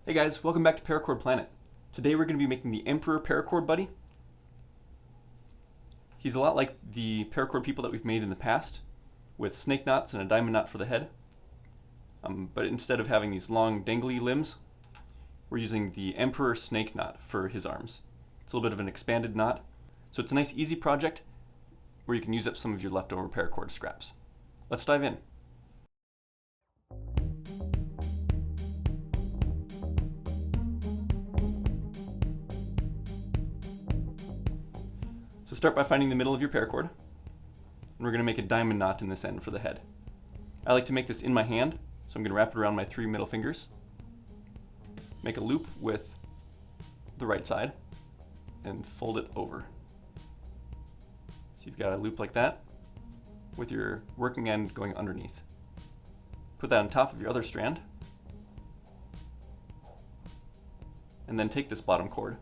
Hey guys, welcome back to Paracord Planet. Today we're going to be making the Emperor Paracord Buddy. He's a lot like the Paracord people that we've made in the past, with snake knots and a diamond knot for the head. But instead of having these long dangly limbs, we're using the Emperor snake knot for his arms. It's a little bit of an expanded knot, so it's a nice easy project where you can use up some of your leftover paracord scraps. Let's dive in. So start by finding the middle of your paracord, and we're going to make a diamond knot in this end for the head. I like to make this in my hand, so I'm going to wrap it around my 3 middle fingers, make a loop with the right side, and fold it over. So you've got a loop like that, with your working end going underneath. Put that on top of your other strand, and then take this bottom cord,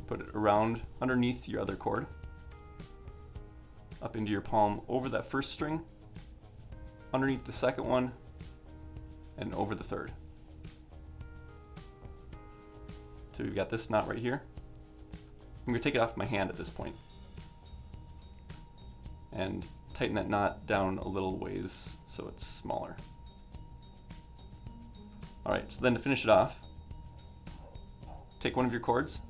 put it around underneath your other cord, up into your palm over that first string, underneath the second one, and over the third. So we've got this knot right here. I'm going to take it off my hand at this point and tighten that knot down a little ways so it's smaller. Alright, so then to finish it off, take one of your cords,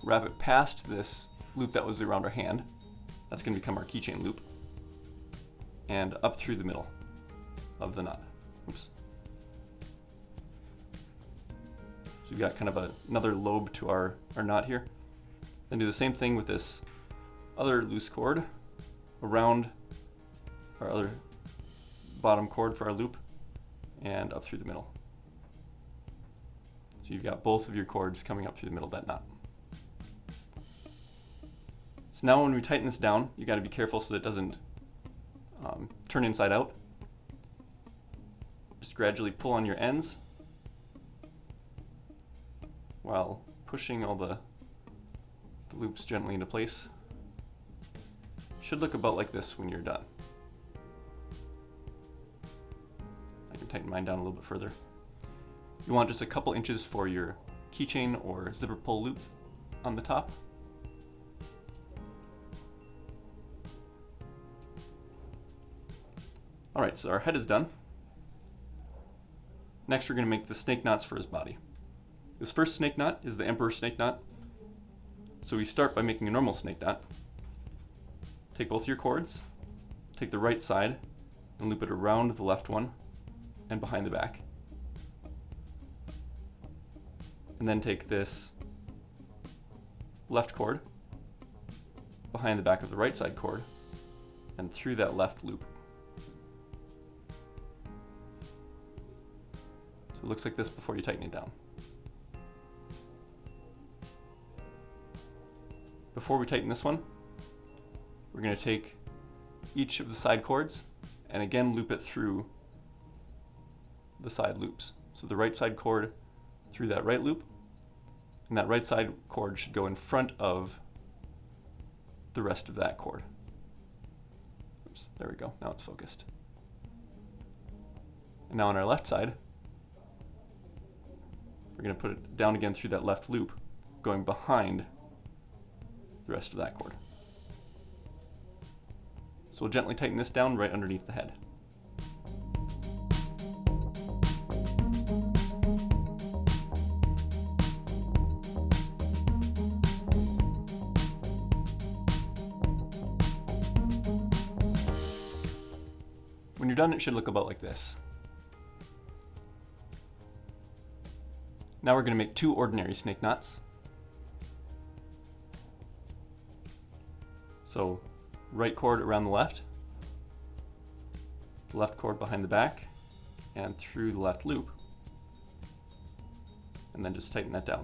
wrap it past this loop that was around our hand. That's going to become our keychain loop. And up through the middle of the knot. Oops. So we've got kind of another lobe to our knot here. Then do the same thing with this other loose cord around our other bottom cord for our loop and up through the middle. So you've got both of your cords coming up through the middle of that knot. So now when we tighten this down, you got to be careful so that it doesn't turn inside out. Just gradually pull on your ends while pushing all the loops gently into place. Should look about like this when you're done. I can tighten mine down a little bit further. You want just a couple inches for your keychain or zipper pull loop on the top. Alright, so our head is done. Next we're going to make the snake knots for his body. This first snake knot is the Emperor snake knot. So we start by making a normal snake knot. Take both your cords, take the right side and loop it around the left one and behind the back. And then take this left cord behind the back of the right side cord and through that left loop. It looks like this before you tighten it down. Before we tighten this one, we're going to take each of the side cords and again loop it through the side loops. So the right side cord through that right loop, and that right side cord should go in front of the rest of that cord. Oops, there we go, now it's focused. And now on our left side, we're going to put it down again through that left loop, going behind the rest of that cord. So we'll gently tighten this down right underneath the head. When you're done, it should look about like this. Now we're going to make 2 ordinary snake knots. So right cord around the left cord behind the back, and through the left loop. And then just tighten that down.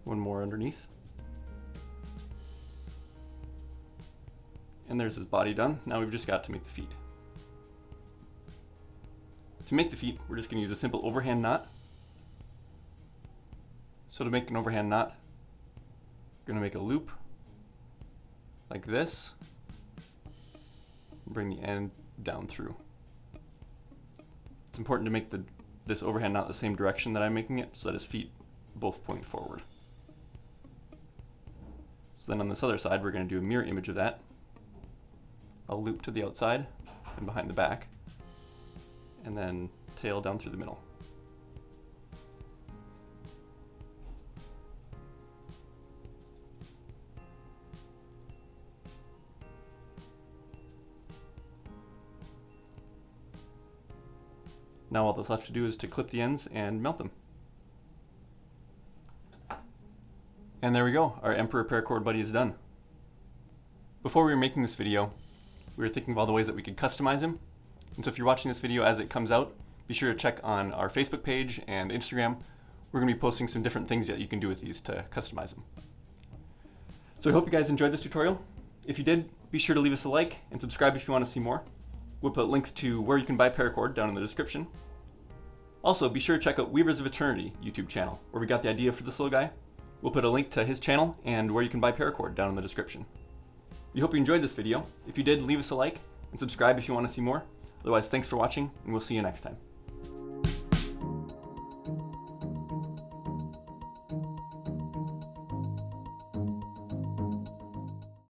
One more underneath. And there's his body done. Now we've just got to make the feet. To make the feet, we're just going to use a simple overhand knot. So to make an overhand knot, we're going to make a loop like this, and bring the end down through. It's important to make this overhand knot the same direction that I'm making it, so that his feet both point forward. So then on this other side, we're going to do a mirror image of that. I'll loop to the outside and behind the back, and then tail down through the middle. Now all that's left to do is to clip the ends and melt them. And there we go, our Emperor Paracord buddy is done. Before we were making this video, we were thinking of all the ways that we could customize him. And so if you're watching this video as it comes out, be sure to check on our Facebook page and Instagram. We're going to be posting some different things that you can do with these to customize them. So I hope you guys enjoyed this tutorial. If you did, be sure to leave us a like and subscribe if you want to see more. We'll put links to where you can buy Paracord down in the description. Also, be sure to check out Weavers of Eternity YouTube channel, where we got the idea for this little guy. We'll put a link to his channel and where you can buy Paracord down in the description. We hope you enjoyed this video. If you did, leave us a like and subscribe if you want to see more. Otherwise, thanks for watching, and we'll see you next time.